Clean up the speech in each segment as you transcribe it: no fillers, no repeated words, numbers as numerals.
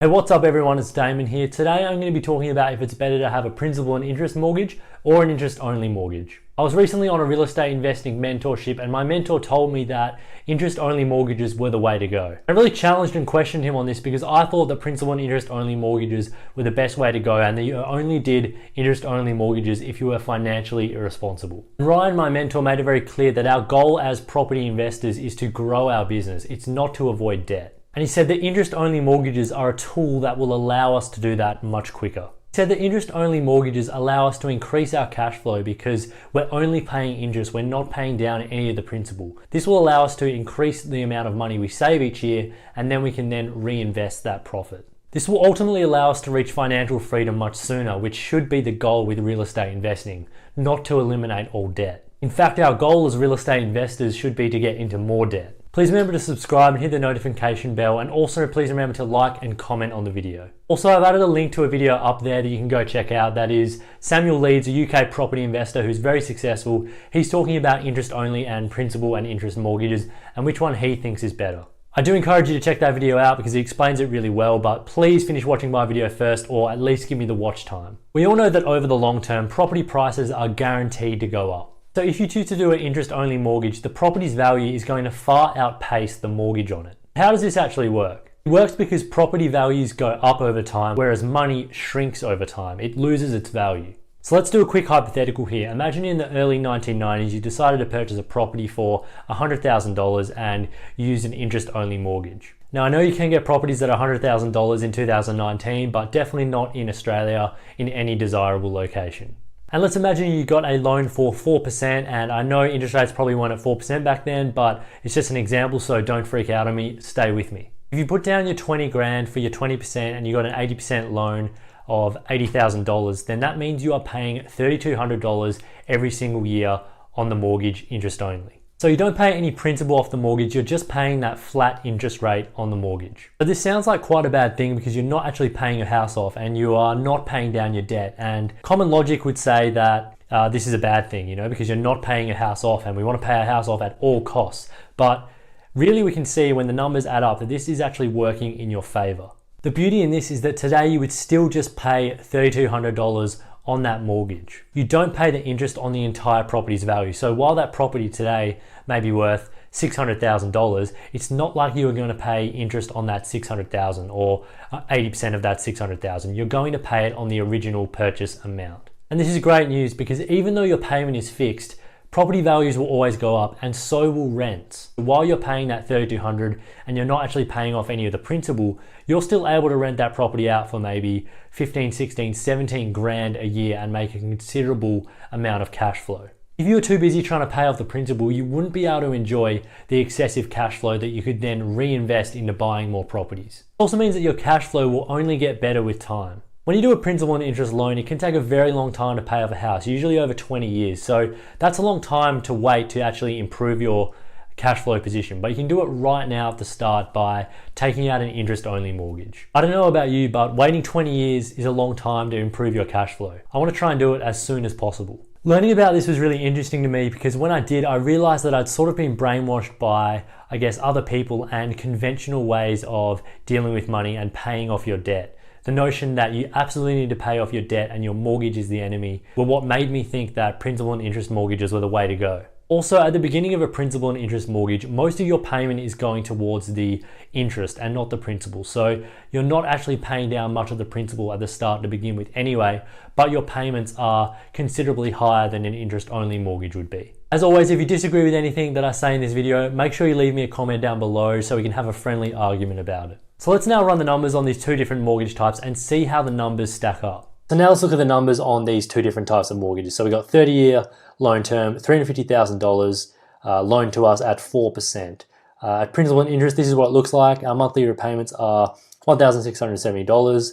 Hey, what's up everyone, it's Damon here. Today I'm going to be talking about if it's better to have a principal and interest mortgage or an interest only mortgage. I was recently on a real estate investing mentorship and my mentor told me that interest only mortgages were the way to go. I really challenged and questioned him on this because I thought that principal and interest only mortgages were the best way to go and that you only did interest only mortgages if you were financially irresponsible. And Ryan, my mentor, made it very clear that our goal as property investors is to grow our business. It's not to avoid debt. And he said that interest-only mortgages are a tool that will allow us to do that much quicker. He said that interest-only mortgages allow us to increase our cash flow because we're only paying interest, we're not paying down any of the principal. This will allow us to increase the amount of money we save each year and then we can then reinvest that profit. This will ultimately allow us to reach financial freedom much sooner, which should be the goal with real estate investing, not to eliminate all debt. In fact, our goal as real estate investors should be to get into more debt. Please remember to subscribe and hit the notification bell, and also please remember to like and comment on the video. Also, I've added a link to a video up there that you can go check out. That is Samuel Leeds, a UK property investor who's very successful. He's talking about interest only and principal and interest mortgages and which one he thinks is better. I do encourage you to check that video out because he explains it really well, but please finish watching my video first or at least give me the watch time. We all know that over the long term, property prices are guaranteed to go up. So if you choose to do an interest-only mortgage, the property's value is going to far outpace the mortgage on it. How does this actually work? It works because property values go up over time, whereas money shrinks over time. It loses its value. So let's do a quick hypothetical here. Imagine in the early 1990s, you decided to purchase a property for $100,000 and use an interest-only mortgage. Now I know you can get properties at $100,000 in 2019, but definitely not in Australia in any desirable location. And let's imagine you got a loan for 4%, and I know interest rates probably weren't at 4% back then, but it's just an example, so don't freak out on me, stay with me. If you put down your 20 grand for your 20% and you got an 80% loan of $80,000, then that means you are paying $3,200 every single year on the mortgage interest only. So you don't pay any principal off the mortgage, you're just paying that flat interest rate on the mortgage. But this sounds like quite a bad thing because you're not actually paying your house off and you are not paying down your debt. And common logic would say that this is a bad thing, you know, because you're not paying your house off and we want to pay our house off at all costs. But really we can see when the numbers add up that this is actually working in your favor. The beauty in this is that today you would still just pay $3,200 on that mortgage. You don't pay the interest on the entire property's value. So while that property today may be worth $600,000, it's not like you are going to pay interest on that $600,000 or 80% of that $600,000. You're going to pay it on the original purchase amount. And this is great news because even though your payment is fixed, property values will always go up and so will rents. While you're paying that $3,200 and you're not actually paying off any of the principal, you're still able to rent that property out for maybe 15, 16, 17 grand a year and make a considerable amount of cash flow. If you were too busy trying to pay off the principal, you wouldn't be able to enjoy the excessive cash flow that you could then reinvest into buying more properties. It also means that your cash flow will only get better with time. When you do a principal and interest loan, it can take a very long time to pay off a house, usually over 20 years. So that's a long time to wait to actually improve your cash flow position. But you can do it right now at the start by taking out an interest-only mortgage. I don't know about you, but waiting 20 years is a long time to improve your cash flow. I want to try and do it as soon as possible. Learning about this was really interesting to me because when I did, I realized that I'd sort of been brainwashed by, I guess, other people and conventional ways of dealing with money and paying off your debt. The notion that you absolutely need to pay off your debt and your mortgage is the enemy were what made me think that principal and interest mortgages were the way to go. Also, at the beginning of a principal and interest mortgage, most of your payment is going towards the interest and not the principal. So you're not actually paying down much of the principal at the start to begin with anyway, but your payments are considerably higher than an interest-only mortgage would be. As always, if you disagree with anything that I say in this video, make sure you leave me a comment down below so we can have a friendly argument about it. So let's now run the numbers on these two different mortgage types and see how the numbers stack up. So now let's look at the numbers on these two different types of mortgages. So we got 30-year loan term, $350,000 loan to us at 4%. At principal and interest, this is what it looks like. Our monthly repayments are $1,670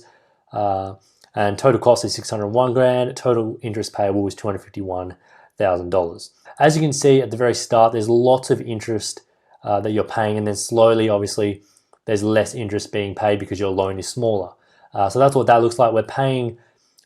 and total cost is 601 grand. Total interest payable is $251,000. As you can see at the very start, there's lots of interest that you're paying, and then slowly, obviously, there's less interest being paid because your loan is smaller. So that's what that looks like. We're paying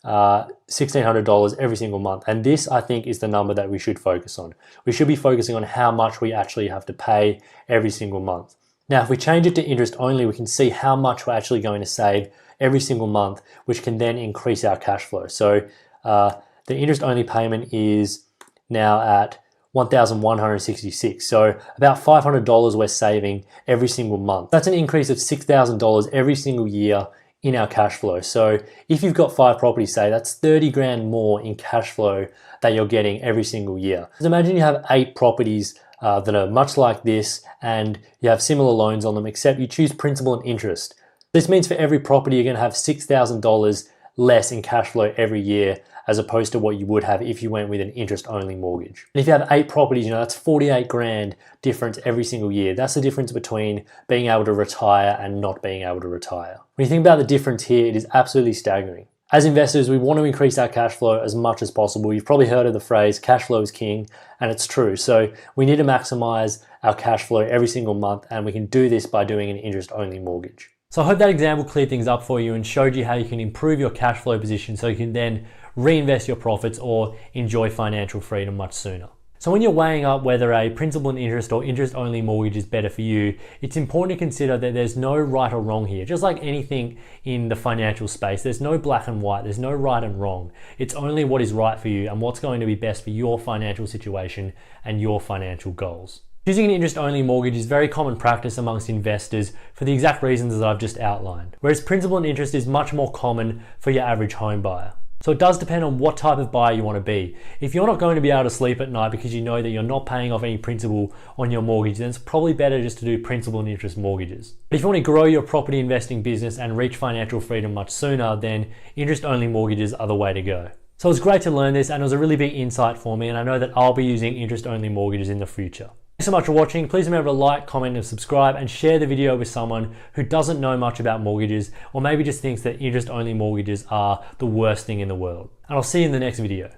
$1,600 every single month. And this, I think, is the number that we should focus on. We should be focusing on how much we actually have to pay every single month. Now, if we change it to interest only, we can see how much we're actually going to save every single month, which can then increase our cash flow. So the interest only payment is now at $1,166. So about $500 we're saving every single month. That's an increase of $6,000 every single year in our cash flow. So if you've got 5 properties, say, that's 30 grand more in cash flow that you're getting every single year. So imagine you have 8 properties that are much like this and you have similar loans on them, except you choose principal and interest. This means for every property, you're gonna have $6,000 less in cash flow every year as opposed to what you would have if you went with an interest-only mortgage. And if you have 8 properties, that's 48 grand difference every single year. That's the difference between being able to retire and not being able to retire. When you think about the difference here, it is absolutely staggering. As investors, we want to increase our cash flow as much as possible. You've probably heard of the phrase, cash flow is king, and it's true. So we need to maximize our cash flow every single month, and we can do this by doing an interest-only mortgage. So I hope that example cleared things up for you and showed you how you can improve your cash flow position so you can then reinvest your profits or enjoy financial freedom much sooner. So when you're weighing up whether a principal and interest or interest-only mortgage is better for you, it's important to consider that there's no right or wrong here. Just like anything in the financial space, there's no black and white, there's no right and wrong. It's only what is right for you and what's going to be best for your financial situation and your financial goals. Choosing an interest-only mortgage is very common practice amongst investors for the exact reasons that I've just outlined, whereas principal and interest is much more common for your average home buyer. So it does depend on what type of buyer you want to be. If you're not going to be able to sleep at night because you know that you're not paying off any principal on your mortgage, then it's probably better just to do principal and interest mortgages. But if you want to grow your property investing business and reach financial freedom much sooner, then interest-only mortgages are the way to go. So it was great to learn this, and it was a really big insight for me, and I know that I'll be using interest-only mortgages in the future. Thanks so much for watching. Please remember to like, comment, and subscribe, and share the video with someone who doesn't know much about mortgages, or maybe just thinks that interest-only mortgages are the worst thing in the world. And I'll see you in the next video.